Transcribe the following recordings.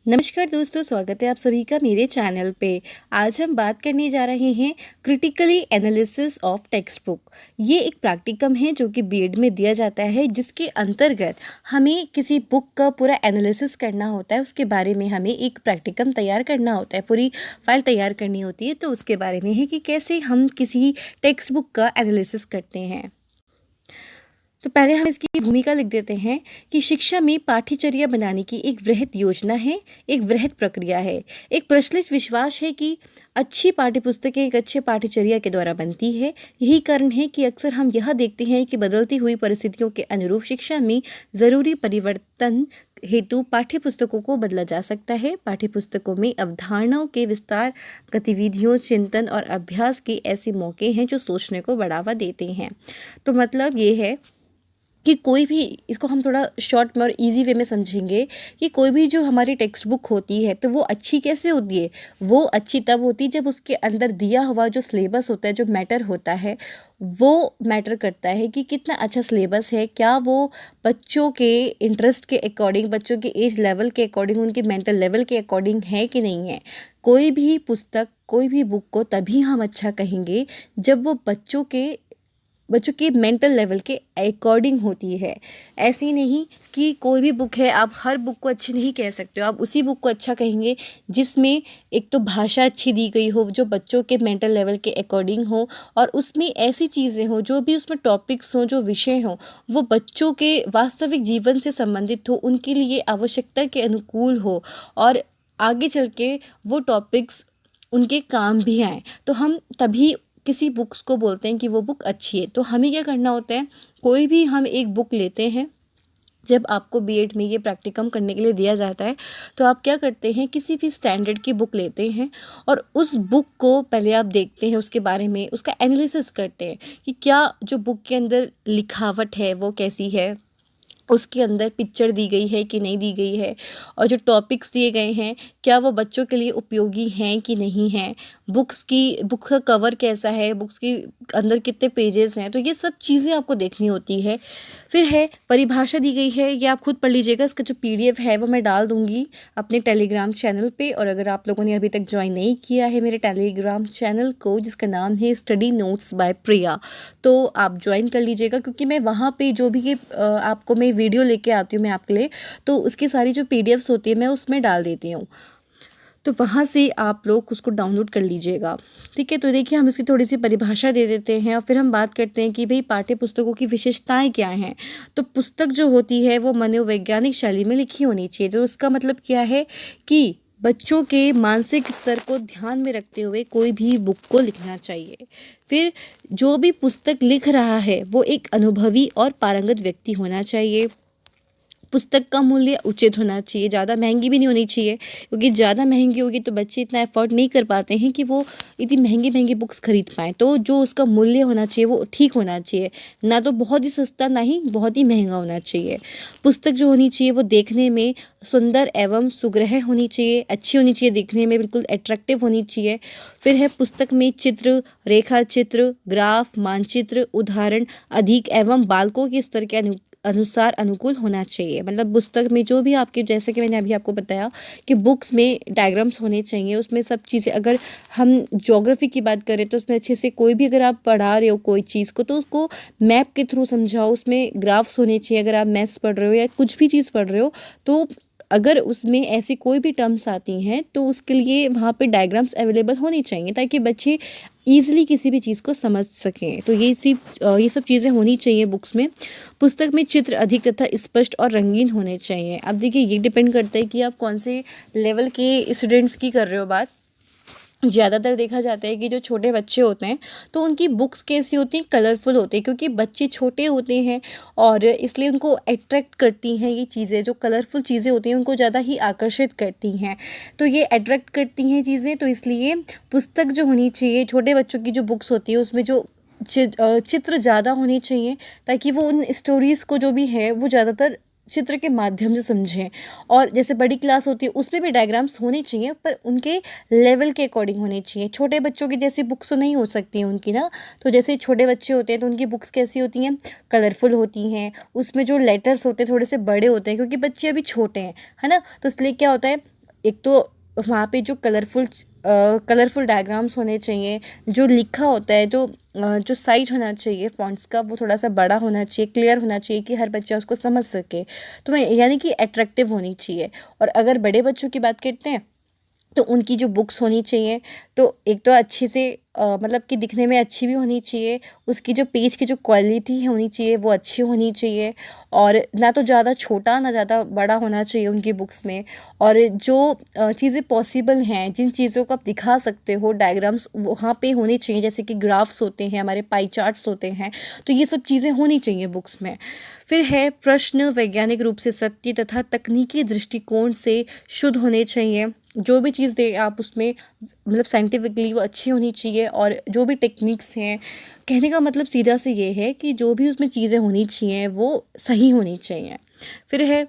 नमस्कार दोस्तों, स्वागत है आप सभी का मेरे चैनल पे। आज हम बात करने जा रहे हैं critically analysis of text book. ये एक प्रैक्टिकम है जो कि बीएड में दिया जाता है, जिसके अंतर्गत हमें किसी बुक का पूरा एनालिसिस करना होता है। उसके बारे में हमें एक प्रैक्टिकम तैयार करना होता है, पूरी फाइल तैयार करनी होती है। तो उसके बारे में है कि कैसे हम किसी टेक्स्ट बुक का एनालिसिस करते हैं। तो पहले हम इसकी भूमिका लिख देते हैं कि शिक्षा में पाठ्यचर्या बनाने की एक वृहद योजना है, एक वृहद प्रक्रिया है। एक प्रचलित विश्वास है कि अच्छी पाठ्यपुस्तकें एक अच्छे पाठ्यचर्या के द्वारा बनती है। यही कारण है कि अक्सर हम यह देखते हैं कि बदलती हुई परिस्थितियों के अनुरूप शिक्षा में ज़रूरी परिवर्तन हेतु पाठ्यपुस्तकों को बदला जा सकता है। पाठ्यपुस्तकों में अवधारणाओं के विस्तार, गतिविधियों, चिंतन और अभ्यास के ऐसे मौके हैं जो सोचने को बढ़ावा देते हैं। तो मतलब ये है कि कोई भी, इसको हम थोड़ा शॉर्ट में और इजी वे में समझेंगे कि कोई भी जो हमारी टेक्स्ट बुक होती है तो वो अच्छी कैसे होती है। वो अच्छी तब होती है जब उसके अंदर दिया हुआ जो सिलेबस होता है, जो मैटर होता है, वो मैटर करता है कि कितना अच्छा सिलेबस है, क्या वो बच्चों के इंटरेस्ट के अकॉर्डिंग, बच्चों के एज लेवल के अकॉर्डिंग, उनके मेंटल लेवल के अकॉर्डिंग है कि नहीं है। कोई भी पुस्तक, कोई भी बुक को तभी हम अच्छा कहेंगे जब वो बच्चों के मेंटल लेवल के अकॉर्डिंग होती है। ऐसी नहीं कि कोई भी बुक है, आप हर बुक को अच्छी नहीं कह सकते हो। आप उसी बुक को अच्छा कहेंगे जिसमें एक तो भाषा अच्छी दी गई हो, जो बच्चों के मेंटल लेवल के अकॉर्डिंग हो, और उसमें ऐसी चीज़ें हों, जो भी उसमें टॉपिक्स हों, जो विषय हों, वो बच्चों के वास्तविक जीवन से संबंधित हो, उनके लिए आवश्यकता के अनुकूल हो, और आगे चल के वो टॉपिक्स उनके काम भी आएँ। तो हम तभी किसी बुक्स को बोलते हैं कि वो बुक अच्छी है। तो हमें क्या करना होता है, कोई भी हम एक बुक लेते हैं, जब आपको बीएड में ये प्रैक्टिकम करने के लिए दिया जाता है, तो आप क्या करते हैं, किसी भी स्टैंडर्ड की बुक लेते हैं और उस बुक को पहले आप देखते हैं, उसके बारे में उसका एनालिसिस करते हैं कि क्या जो बुक के अंदर लिखावट है वो कैसी है, उसके अंदर पिक्चर दी गई है कि नहीं दी गई है, और जो टॉपिक्स दिए गए हैं क्या वो बच्चों के लिए उपयोगी हैं कि नहीं हैं, बुक का कवर कैसा है, बुक्स के अंदर कितने पेजेस हैं। तो ये सब चीज़ें आपको देखनी होती है। फिर है परिभाषा दी गई है, ये आप खुद पढ़ लीजिएगा। इसका जो पीडीएफ है वो मैं डाल दूँगी अपने टेलीग्राम चैनल पे। और अगर आप लोगों ने अभी तक ज्वाइन नहीं किया है मेरे टेलीग्राम चैनल को, जिसका नाम है स्टडी नोट्स बाय प्रिया, तो आप ज्वाइन कर लीजिएगा, क्योंकि मैं वहाँ पे जो भी ये आपको मैं वीडियो लेके आती हूँ मैं आपके लिए, तो उसकी सारी जो पीडीएफ्स होती है मैं उसमें डाल देती हूँ। तो वहाँ से आप लोग उसको डाउनलोड कर लीजिएगा, ठीक है। तो देखिए, हम इसकी थोड़ी सी परिभाषा दे देते हैं और फिर हम बात करते हैं कि भाई पाठ्य पुस्तकों की विशेषताएं क्या हैं। तो पुस्तक जो होती है वो मनोवैज्ञानिक शैली में लिखी होनी चाहिए। तो उसका मतलब क्या है कि बच्चों के मानसिक स्तर को ध्यान में रखते हुए कोई भी बुक को लिखना चाहिए। फिर जो भी पुस्तक लिख रहा है वो एक अनुभवी और पारंगत व्यक्ति होना चाहिए। पुस्तक का मूल्य उचित होना चाहिए, ज़्यादा महंगी भी नहीं होनी चाहिए, क्योंकि ज़्यादा महंगी होगी तो बच्चे इतना अफोर्ड नहीं कर पाते हैं कि वो इतनी महंगी महंगी बुक्स खरीद पाएँ। तो जो उसका मूल्य होना चाहिए वो ठीक होना चाहिए, ना तो बहुत ही सस्ता, ना ही बहुत ही महंगा होना चाहिए। पुस्तक जो होनी चाहिए वो देखने में सुंदर एवं सुग्रह होनी चाहिए, अच्छी होनी चाहिए, दिखने में बिल्कुल अट्रैक्टिव होनी चाहिए। फिर है पुस्तक में चित्र, रेखा चित्र, ग्राफ, मानचित्र, उदाहरण अधिक एवं बालकों के स्तर के अनुसार अनुकूल होना चाहिए। मतलब पुस्तक में जो भी आपके, जैसे कि मैंने अभी आपको बताया कि बुक्स में डायग्राम्स होने चाहिए, उसमें सब चीज़ें, अगर हम ज्योग्राफी की बात करें तो उसमें अच्छे से, कोई भी अगर आप पढ़ा रहे हो कोई चीज़ को तो उसको मैप के थ्रू समझाओ, उसमें ग्राफ्स होने चाहिए। अगर आप मैथ्स पढ़ रहे हो या कुछ भी चीज़ पढ़ रहे हो, तो अगर उसमें ऐसी कोई भी टर्म्स आती हैं तो उसके लिए वहाँ पे डायग्राम्स अवेलेबल होनी चाहिए, ताकि बच्चे ईज़िली किसी भी चीज़ को समझ सकें। तो ये सब चीज़ें होनी चाहिए बुक्स में। पुस्तक में चित्र अधिक तथा स्पष्ट और रंगीन होने चाहिए। अब देखिए, ये डिपेंड करता है कि आप कौन से लेवल के स्टूडेंट्स की कर रहे हो बात। ज़्यादातर देखा जाता है कि जो छोटे बच्चे होते हैं तो उनकी बुक्स कैसी होती हैं, कलरफुल होती हैं, क्योंकि बच्चे छोटे होते हैं और इसलिए उनको अट्रैक्ट करती हैं ये चीज़ें, जो कलरफुल चीज़ें होती हैं उनको ज़्यादा ही आकर्षित करती हैं। तो ये अट्रैक्ट करती हैं चीज़ें, तो इसलिए पुस्तक जो होनी चाहिए, छोटे बच्चों की जो बुक्स होती है उसमें जो चित्र ज़्यादा होने चाहिए, ताकि वो उन स्टोरीज़ को जो भी है वो ज़्यादातर चित्र के माध्यम से समझें। और जैसे बड़ी क्लास होती है उसमें भी डायग्राम्स होने चाहिए, पर उनके लेवल के अकॉर्डिंग होने चाहिए। छोटे बच्चों की जैसी बुक्स तो नहीं हो सकती हैं उनकी ना। तो जैसे छोटे बच्चे होते हैं तो उनकी बुक्स कैसी होती हैं, कलरफुल होती हैं, उसमें जो लेटर्स होते हैं थोड़े से बड़े होते हैं, क्योंकि बच्चे अभी छोटे हैं, है ना। तो इसलिए क्या होता है, एक तो वहाँ पे जो कलरफुल डायग्राम्स होने चाहिए, जो लिखा होता है, जो साइज होना चाहिए फ़ॉन्ट्स का वो थोड़ा-सा बड़ा होना चाहिए, क्लियर होना चाहिए कि हर बच्चा उसको समझ सके। तो मैं यानी कि अट्रैक्टिव होनी चाहिए। और अगर बड़े बच्चों की बात करते हैं तो उनकी जो बुक्स होनी चाहिए, तो एक तो अच्छे से मतलब कि दिखने में अच्छी भी होनी चाहिए, उसकी जो पेज की जो क्वालिटी होनी चाहिए वो अच्छी होनी चाहिए, और ना तो ज़्यादा छोटा ना ज़्यादा बड़ा होना चाहिए उनकी बुक्स में। और जो चीज़ें पॉसिबल हैं, जिन चीज़ों को आप दिखा सकते हो, डायग्राम्स वहाँ पे होने चाहिए, जैसे कि ग्राफ्स होते हैं, हमारे पाई चार्ट्स होते हैं, तो ये सब चीज़ें होनी चाहिए बुक्स में। फिर है प्रश्न वैज्ञानिक रूप से सत्य तथा तकनीकी दृष्टिकोण से शुद्ध होने चाहिए। जो भी चीज़ दें आप उसमें मतलब साइंटिफिकली वो अच्छी होनी चाहिए, और जो भी टेक्निक्स हैं, कहने का मतलब सीधा से ये है कि जो भी उसमें चीज़ें होनी चाहिए वो सही होनी चाहिए। फिर है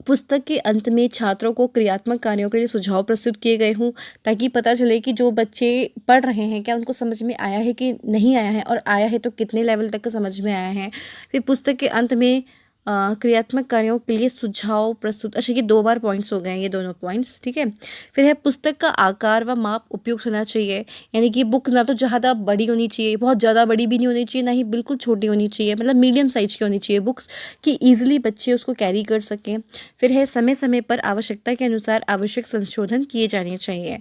पुस्तक के अंत में छात्रों को क्रियात्मक कार्यों के लिए सुझाव प्रस्तुत किए गए हों, ताकि पता चले कि जो बच्चे पढ़ रहे हैं क्या उनको समझ में आया है कि नहीं आया है, और आया है तो कितने लेवल तक का समझ में आया है। फिर पुस्तक के अंत में क्रियात्मक कार्यों के लिए सुझाव प्रस्तुत, अच्छा ये 2 बार पॉइंट्स हो गए हैं, ये दोनों पॉइंट्स ठीक है। फिर है पुस्तक का आकार व माप उपयुक्त होना चाहिए, यानी कि बुक ना तो ज़्यादा बड़ी होनी चाहिए, बहुत ज़्यादा बड़ी भी नहीं होनी चाहिए, ना ही बिल्कुल छोटी होनी चाहिए, मतलब मीडियम साइज की होनी चाहिए बुक्स, कि ईजिली बच्चे उसको कैरी कर सकें। फिर है समय समय पर आवश्यकता के अनुसार आवश्यक संशोधन किए जाने चाहिए,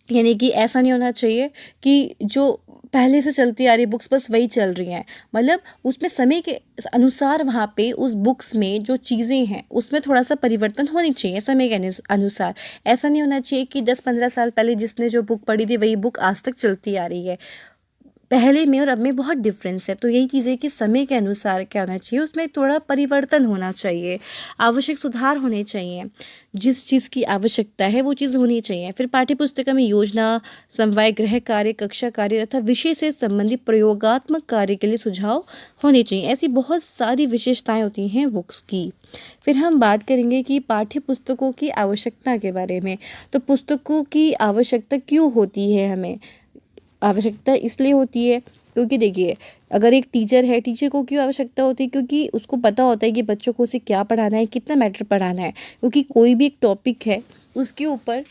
यानी कि ऐसा नहीं होना चाहिए कि जो पहले से चलती आ रही बुक्स बस वही चल रही हैं, मतलब उसमें समय के अनुसार वहाँ पे उस बुक्स में जो चीज़ें हैं उसमें थोड़ा सा परिवर्तन होनी चाहिए समय के अनुसार। ऐसा नहीं होना चाहिए कि 10-15 साल पहले जिसने जो बुक पढ़ी थी वही बुक आज तक चलती आ रही है, पहले में और अब में बहुत डिफरेंस है। तो यही चीज़ है कि समय के अनुसार क्या होना चाहिए, उसमें थोड़ा परिवर्तन होना चाहिए, आवश्यक सुधार होने चाहिए, जिस चीज़ की आवश्यकता है वो चीज़ होनी चाहिए। फिर पाठ्यपुस्तिका में योजना, समवाय गृह कार्य, कक्षा कार्य तथा विषय से संबंधित प्रयोगात्मक कार्य के लिए सुझाव होने चाहिए। ऐसी बहुत सारी विशेषताएं होती हैं बुक्स की। फिर हम बात करेंगे कि पाठ्य पुस्तकों की आवश्यकता के बारे में। तो पुस्तकों की आवश्यकता क्यों होती है हमें? आवश्यकता इसलिए होती है क्योंकि देखिए, अगर एक टीचर है, टीचर को क्यों आवश्यकता होती है? क्योंकि उसको पता होता है कि बच्चों को उसे क्या पढ़ाना है, कितना मैटर पढ़ाना है। क्योंकि कोई भी एक टॉपिक है उसके ऊपर,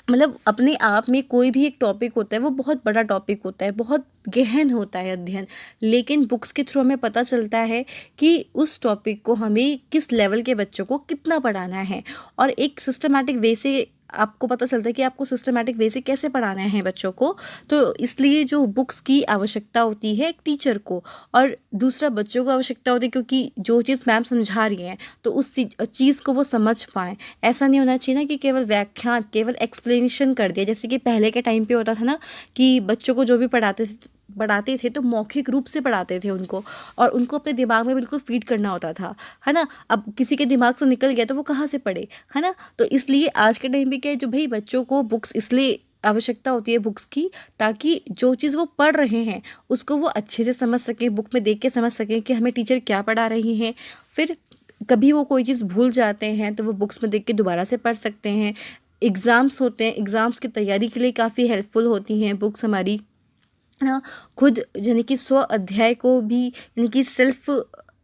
मतलब अपने आप में कोई भी एक टॉपिक होता है वो बहुत बड़ा टॉपिक होता है, बहुत गहन होता है अध्ययन, लेकिन बुक्स के थ्रू हमें पता चलता है कि उस टॉपिक को हमें किस लेवल के बच्चों को कितना पढ़ाना है, और एक सिस्टमैटिक वे से आपको पता चलता है कि आपको सिस्टमैटिक वे से कैसे पढ़ाना है बच्चों को। तो इसलिए जो बुक्स की आवश्यकता होती है एक टीचर को, और दूसरा बच्चों को आवश्यकता होती है, क्योंकि जो चीज़ मैम समझा रही हैं तो उस चीज़ को वो समझ पाएँ। ऐसा नहीं होना चाहिए ना कि केवल व्याख्यान, केवल एक्सप्लेनेशन कर दिया, जैसे कि पहले के टाइम पे होता था ना कि बच्चों को जो भी पढ़ाते थे तो मौखिक रूप से पढ़ाते थे उनको, और उनको अपने दिमाग में बिल्कुल फीड करना होता था, है ना। अब किसी के दिमाग से निकल गया तो वो कहाँ से पढ़े, है ना। तो इसलिए आज के टाइम पे क्या है, जो भाई बच्चों को बुक्स इसलिए आवश्यकता होती है बुक्स की, ताकि जो चीज़ वो पढ़ रहे हैं उसको वो अच्छे से समझ सकें, बुक में देख के समझ सकें कि हमें टीचर क्या पढ़ा रही हैं। फिर कभी वो कोई चीज़ भूल जाते हैं तो वो बुक्स में देख के दोबारा से पढ़ सकते हैं। एग्ज़ाम्स होते हैं, एग्ज़ाम्स की तैयारी के लिए काफ़ी हेल्पफुल होती हैं बुक्स हमारी, है ना। खुद यानी कि स्व अध्याय को भी, यानी कि सेल्फ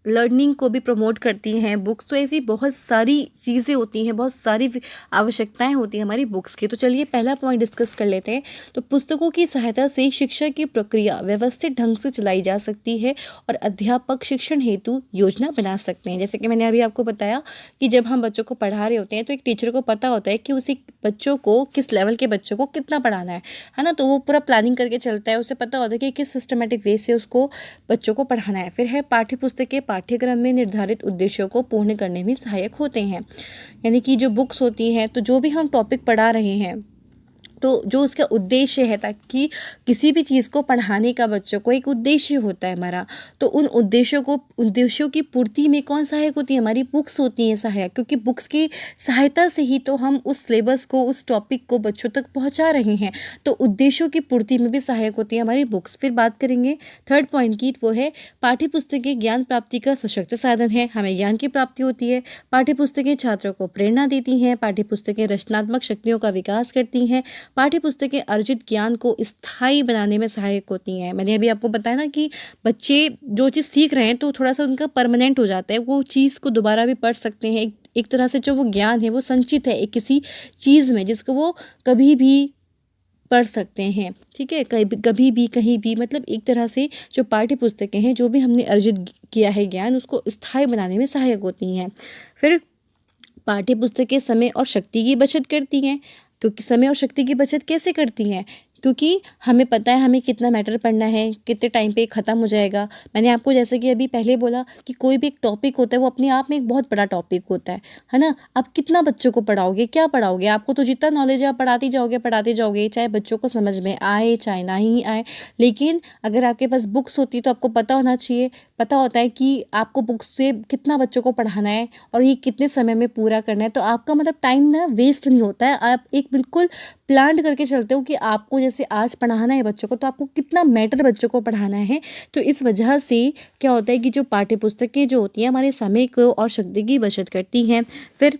लर्निंग को भी प्रमोट करती हैं बुक्स। तो ऐसी बहुत सारी चीज़ें होती हैं, बहुत सारी आवश्यकताएं होती हैं हमारी बुक्स की। तो चलिए पहला पॉइंट डिस्कस कर लेते हैं। तो पुस्तकों की सहायता से शिक्षा की प्रक्रिया व्यवस्थित ढंग से चलाई जा सकती है, और अध्यापक शिक्षण हेतु योजना बना सकते हैं। जैसे कि मैंने अभी आपको बताया कि जब हम बच्चों को पढ़ा रहे होते हैं तो एक टीचर को पता होता है कि उसी बच्चों को, किस लेवल के बच्चों को कितना पढ़ाना है ना। तो वो पूरा प्लानिंग करके चलता है, उसे पता होता है कि किस सिस्टमेटिक वे से उसको बच्चों को पढ़ाना है। फिर है पाठ्य पुस्तक के पाठ्यक्रम में निर्धारित उद्देश्यों को पूर्ण करने में सहायक होते हैं, यानी कि जो बुक्स होती हैं, तो जो भी हम टॉपिक पढ़ा रहे हैं तो जो उसका उद्देश्य है, ताकि किसी भी चीज़ को पढ़ाने का बच्चों को एक उद्देश्य होता है हमारा, तो उन उद्देश्यों की पूर्ति में कौन सहायक होती है? हमारी बुक्स होती हैं सहायक, क्योंकि बुक्स की सहायता से ही तो हम उस सिलेबस को, उस टॉपिक को बच्चों तक पहुंचा रहे हैं। तो उद्देश्यों की पूर्ति में भी सहायक होती है हमारी बुक्स। फिर बात करेंगे थर्ड पॉइंट की, वो है पाठ्य पुस्तकें ज्ञान प्राप्ति का सशक्त साधन है, हमें ज्ञान की प्राप्ति होती है। पाठ्य पुस्तकें छात्रों को प्रेरणा देती हैं, पाठ्य पुस्तकें रचनात्मक शक्तियों का विकास करती हैं, पाठ्य पुस्तकें अर्जित ज्ञान को स्थायी बनाने में सहायक होती हैं। मैंने अभी आपको बताया ना कि बच्चे जो चीज़ सीख रहे हैं तो थोड़ा सा उनका परमानेंट हो जाता है, वो चीज़ को दोबारा भी पढ़ सकते हैं, एक तरह से जो वो ज्ञान है वो संचित है एक किसी चीज़ में, जिसको वो कभी भी पढ़ सकते हैं। ठीक है, कभी भी कहीं भी, मतलब एक तरह से जो पाठ्य पुस्तकें हैं, जो भी हमने अर्जित किया है ज्ञान, उसको स्थायी बनाने में सहायक होती हैं। फिर पाठ्य पुस्तकें समय और शक्ति की बचत करती हैं, क्योंकि समय और शक्ति की बचत कैसे करती हैं, क्योंकि हमें पता है हमें कितना मैटर पढ़ना है, कितने टाइम पे ख़त्म हो जाएगा। मैंने आपको जैसे कि अभी पहले बोला कि कोई भी एक टॉपिक होता है वो अपने आप में एक बहुत बड़ा टॉपिक होता है ना। आप कितना बच्चों को पढ़ाओगे, क्या पढ़ाओगे, आपको तो जितना नॉलेज है आप पढ़ाते जाओगे, चाहे बच्चों को समझ में आए चाहे ना ही आए। लेकिन अगर आपके पास बुक्स होती तो आपको पता होना चाहिए, पता होता है कि आपको बुक्स से कितना बच्चों को पढ़ाना है और ये कितने समय में पूरा करना है। तो आपका मतलब टाइम ना वेस्ट नहीं होता है, आप एक बिल्कुल प्लान करके चलते हो कि आपको जैसे आज पढ़ाना है बच्चों को, तो आपको कितना मैटर बच्चों को पढ़ाना है। तो इस वजह से क्या होता है कि जो पाठ्य पुस्तकें जो होती हैं हमारे समय को और शक्ति की बचत करती हैं। फिर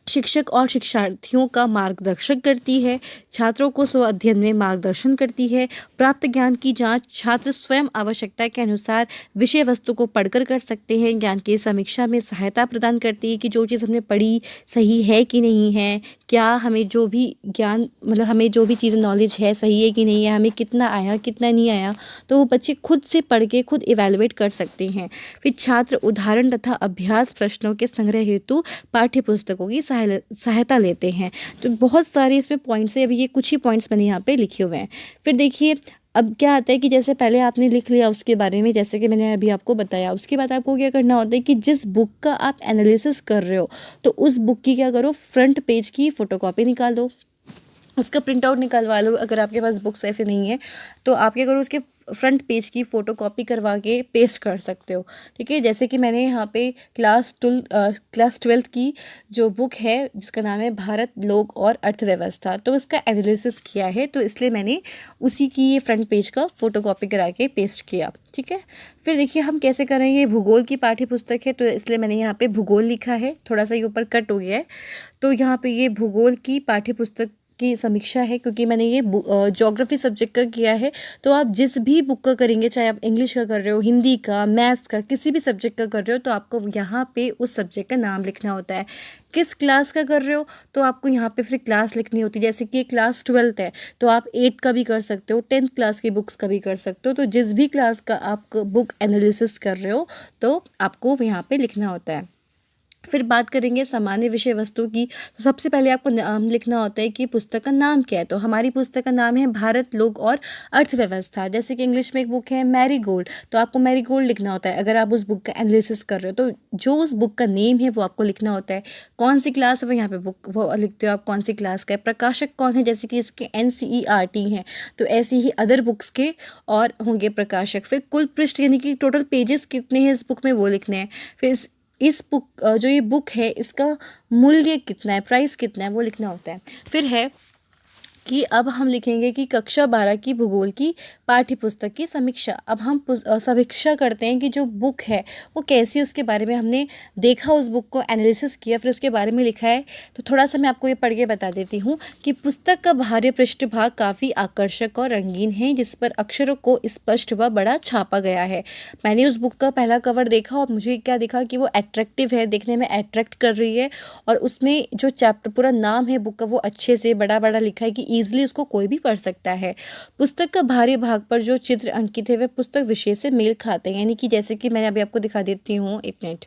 शिक्षक और शिक्षार्थियों का मार्गदर्शन करती है, छात्रों को स्व अध्ययन में मार्गदर्शन करती है, प्राप्त ज्ञान की जांच छात्र स्वयं आवश्यकता के अनुसार विषय वस्तु को पढ़कर कर सकते हैं, ज्ञान की समीक्षा में सहायता प्रदान करती है कि जो चीज़ हमने पढ़ी सही है कि नहीं है, क्या हमें जो भी ज्ञान मतलब हमें जो भी चीज़ नॉलेज है सही है कि नहीं है, हमें कितना आया कितना नहीं आया, तो वो बच्चे खुद से पढ़ के खुद इवैल्यूएट कर सकते हैं। फिर छात्र उदाहरण तथा अभ्यास प्रश्नों के संग्रह हेतु पाठ्य पुस्तकों की सहायता लेते हैं। तो बहुत सारे इसमें पॉइंट्स है, अभी ये कुछ ही पॉइंट्स मैंने यहाँ पे लिखे हुए हैं। फिर देखिए अब क्या आता है कि जैसे पहले आपने लिख लिया उसके बारे में, जैसे कि मैंने अभी आपको बताया, उसके बाद आपको क्या करना होता है कि जिस बुक का आप एनालिसिस कर रहे हो तो उस बुक की क्या करो, फ्रंट पेज की फ़ोटोकॉपी निकालो, उसका प्रिंट आउट निकलवा लो। अगर आपके पास बुक्स वैसे नहीं है तो आप क्या करो, उसके फ्रंट पेज की फ़ोटो कॉपी करवा के पेस्ट कर सकते हो। ठीक है, जैसे कि मैंने यहाँ पे क्लास 12 की जो बुक है जिसका नाम है भारत लोक और अर्थव्यवस्था, तो इसका एनालिसिस किया है, तो इसलिए मैंने उसी की ये फ्रंट पेज का फ़ोटो कॉपी करा के पेस्ट किया। ठीक है, फिर देखिए हम कैसे करेंगे, भूगोल की पाठ्य पुस्तक है तो इसलिए मैंने यहाँ पे भूगोल लिखा है, थोड़ा सा ये ऊपर कट हो गया है। तो यहाँ पे ये भूगोल की पाठ्य पुस्तक की समीक्षा है, क्योंकि मैंने ये ज्योग्राफी सब्जेक्ट का किया है। तो आप जिस भी बुक का करेंगे, चाहे आप इंग्लिश का कर रहे हो, हिंदी का, मैथ्स का, किसी भी सब्जेक्ट का कर रहे हो, तो आपको यहाँ पे उस सब्जेक्ट का नाम लिखना होता है। किस क्लास का कर रहे हो तो आपको यहाँ पे फिर क्लास लिखनी होती है, जैसे कि क्लास 12 है तो आप 8 का भी कर सकते हो, 10th क्लास की बुक्स का भी कर सकते हो। तो जिस भी क्लास का आप बुक एनालिसिस कर रहे हो तो आपको यहाँ पे लिखना होता है। फिर बात करेंगे सामान्य विषय वस्तु की, तो सबसे पहले आपको नाम लिखना होता है कि पुस्तक का नाम क्या है। तो हमारी पुस्तक का नाम है भारत लोक और अर्थव्यवस्था। जैसे कि इंग्लिश में एक बुक है मैरी गोल्ड, तो आपको मैरी गोल्ड लिखना होता है अगर आप उस बुक का एनालिसिस कर रहे हो। तो जो उस बुक का नेम है वो आपको लिखना होता है, कौन सी क्लास है वो यहाँ पे बुक वो लिखते हो आप, कौन सी क्लास का है, प्रकाशक कौन है, जैसे कि इसके NCERT हैं तो ऐसे ही अदर बुक्स के और होंगे प्रकाशक। फिर कुल पृष्ठ यानी कि टोटल पेजेस कितने हैं इस बुक में वो लिखने हैं। फिर इस बुक जो ये बुक है इसका मूल्य कितना है, प्राइस कितना है वो लिखना होता है। फिर है कि अब हम लिखेंगे कि कक्षा 12 की भूगोल की पाठ्य पुस्तक की समीक्षा। अब हम समीक्षा करते हैं कि जो बुक है वो कैसी, उसके बारे में हमने देखा, उस बुक को एनालिसिस किया, फिर उसके बारे में लिखा है। तो थोड़ा सा मैं आपको ये पढ़ के बता देती हूँ कि पुस्तक का बाहरी पृष्ठभाग काफ़ी आकर्षक और रंगीन है, जिस पर अक्षरों को स्पष्ट व बड़ा छापा गया है। मैंने उस बुक का पहला कवर देखा और मुझे क्या दिखा कि वो अट्रैक्टिव है, देखने में अट्रैक्ट कर रही है, और उसमें जो चैप्टर पूरा नाम है बुक का वो अच्छे से बड़ा बड़ा लिखा है कि ईजिली उसको कोई भी पढ़ सकता है। पुस्तक का बाहरी भाग पर जो चित्र अंकित है वे पुस्तक विषय से मेल खाते हैं, यानी कि जैसे कि मैंने अभी आपको दिखा देती हूँ, एक मिनट,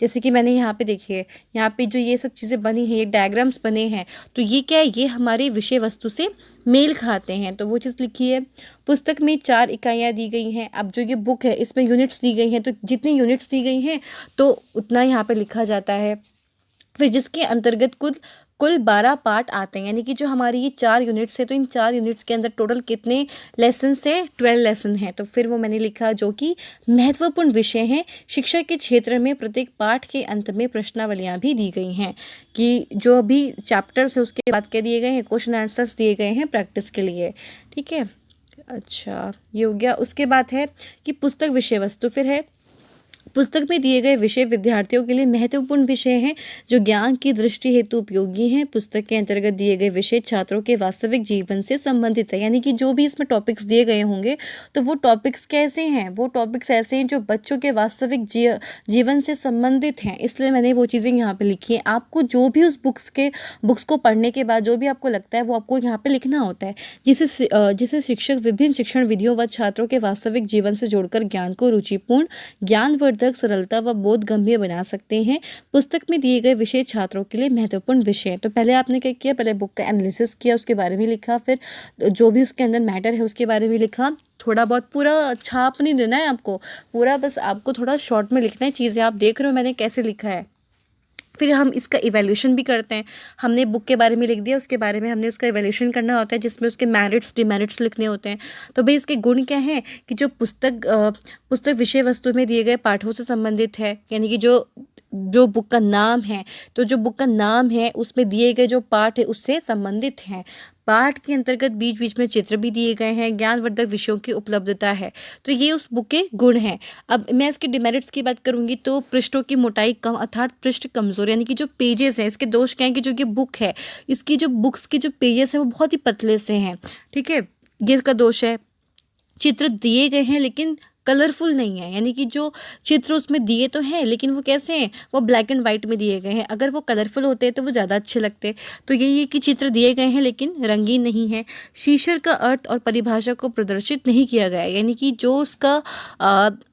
जैसे कि मैंने यहाँ पे देखिए, यहाँ पे जो ये सब चीज़ें बनी हैं, ये डायग्राम्स बने हैं, तो ये क्या है, ये हमारे विषय वस्तु से मेल खाते हैं, तो वो चीज़ लिखी है। पुस्तक में 4 इकाइयाँ दी गई हैं। अब जो ये बुक है इसमें यूनिट्स दी गई हैं, तो जितनी यूनिट्स दी गई हैं तो उतना यहाँ पे लिखा जाता है। फिर जिसके अंतर्गत कुल 12 पार्ट आते हैं, यानी कि जो हमारी ये 4 यूनिट्स है तो इन 4 यूनिट्स के अंदर टोटल कितने लेसन से 12 लेसन हैं। तो फिर वो मैंने लिखा जो कि महत्वपूर्ण विषय हैं शिक्षा के क्षेत्र में। प्रत्येक पाठ के अंत में प्रश्नावलियाँ भी दी गई हैं कि जो भी चैप्टर्स है उसके बाद क्या दिए गए हैं, क्वेश्चन आंसर्स दिए गए हैं प्रैक्टिस के लिए। ठीक है, अच्छा ये हो गया। उसके बाद है कि पुस्तक विषय वस्तु, फिर है पुस्तक में दिए गए विषय विद्यार्थियों के लिए महत्वपूर्ण विषय हैं जो ज्ञान की दृष्टि हेतु उपयोगी हैं। पुस्तक के अंतर्गत दिए गए विषय छात्रों के वास्तविक जीवन से संबंधित है, यानी कि जो भी इसमें टॉपिक्स दिए गए होंगे तो वो टॉपिक्स कैसे हैं, वो टॉपिक्स ऐसे हैं जो बच्चों के वास्तविक जीवन से संबंधित हैं, इसलिए मैंने वो चीज़ें यहाँ पे लिखी हैं। आपको जो भी उस बुक्स को पढ़ने के बाद जो भी आपको लगता है वो आपको यहाँ पे लिखना होता है, जिसे शिक्षक विभिन्न शिक्षण विधियों व छात्रों के वास्तविक जीवन से जोड़कर ज्ञान को रुचिपूर्ण, ज्ञानवर्धक, सरलता व बोध गम्य बना सकते हैं। पुस्तक में दिए गए विषय छात्रों के लिए महत्वपूर्ण विषय हैं। तो पहले आपने क्या किया, पहले बुक का एनालिसिस किया, उसके बारे में लिखा, फिर जो भी उसके अंदर मैटर है उसके बारे में लिखा। थोड़ा बहुत पूरा छाप नहीं देना है आपको, पूरा बस आपको थोड़ा शॉर्ट में लिखना है चीज़ें। आप देख रहे हो मैंने कैसे लिखा है। फिर हम इसका इवैल्यूएशन भी करते हैं। हमने बुक के बारे में लिख दिया, उसके बारे में हमने उसका इवैल्यूएशन करना होता है जिसमें उसके मेरिट्स डिमेरिट्स लिखने होते हैं। तो भाई इसके गुण क्या हैं कि जो पुस्तक विषय वस्तु में दिए गए पाठों से संबंधित है, यानी कि जो बुक का नाम है, तो जो बुक का नाम है उसमें दिए गए जो पाठ है उससे संबंधित हैं। पाठ के अंतर्गत बीच बीच में चित्र भी दिए गए हैं, ज्ञानवर्धक विषयों की उपलब्धता है। तो ये उस बुक के गुण हैं। अब मैं इसके डिमेरिट्स की बात करूंगी तो पृष्ठों की मोटाई कम, अर्थात पृष्ठ कमजोर, यानी कि जो पेजेस हैं, इसके दोष क्या है कि जो कि बुक है, इसकी जो बुक्स के जो पेजेस हैं वो बहुत ही पतले से हैं, ठीक है, ये इसका दोष है। चित्र दिए गए हैं लेकिन कलरफुल नहीं है, यानी कि जो चित्र उसमें दिए तो हैं लेकिन वो कैसे हैं, वो ब्लैक एंड वाइट में दिए गए हैं। अगर वो कलरफुल होते तो वो ज़्यादा अच्छे लगते। तो यही है कि चित्र दिए गए हैं लेकिन रंगीन नहीं है। शीर्षक का अर्थ और परिभाषा को प्रदर्शित नहीं किया गया है, यानी कि जो उसका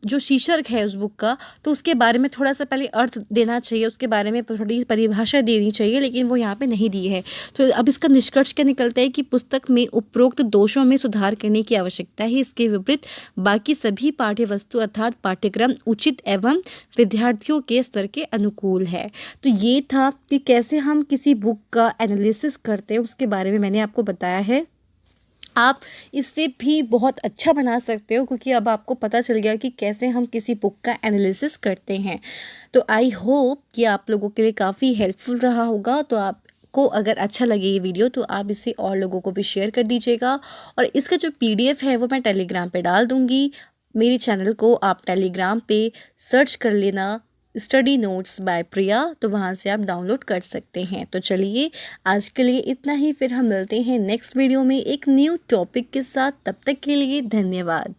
जो शीर्षक है उस बुक का, तो उसके बारे में थोड़ा सा पहले अर्थ देना चाहिए, उसके बारे में थोड़ी परिभाषा देनी चाहिए, लेकिन वो यहाँ पे नहीं दी है। तो अब इसका निष्कर्ष क्या निकलता है कि पुस्तक में उपरोक्त दोषों में सुधार करने की आवश्यकता है। इसके विपरीत बाकी सभी पाठ्य वस्तु अर्थात पाठ्यक्रम उचित एवं विद्यार्थियों के स्तर के अनुकूल है। तो ये था कि कैसे हम किसी बुक का एनालिसिस करते हैं, उसके बारे में मैंने आपको बताया है। आप इससे भी बहुत अच्छा बना सकते हो क्योंकि अब आपको पता चल गया कि कैसे हम किसी बुक का एनालिसिस करते हैं। तो आई होप कि आप लोगों के लिए काफ़ी हेल्पफुल रहा होगा। तो आप को अगर अच्छा लगे ये वीडियो तो आप इसे और लोगों को भी शेयर कर दीजिएगा, और इसका जो PDF है वो मैं टेलीग्राम पे डाल दूँगी। मेरे चैनल को आप टेलीग्राम पे सर्च कर लेना, स्टडी नोट्स बाय प्रिया, तो वहाँ से आप डाउनलोड कर सकते हैं। तो चलिए आज के लिए इतना ही, फिर हम मिलते हैं नेक्स्ट वीडियो में एक न्यू टॉपिक के साथ। तब तक के लिए धन्यवाद।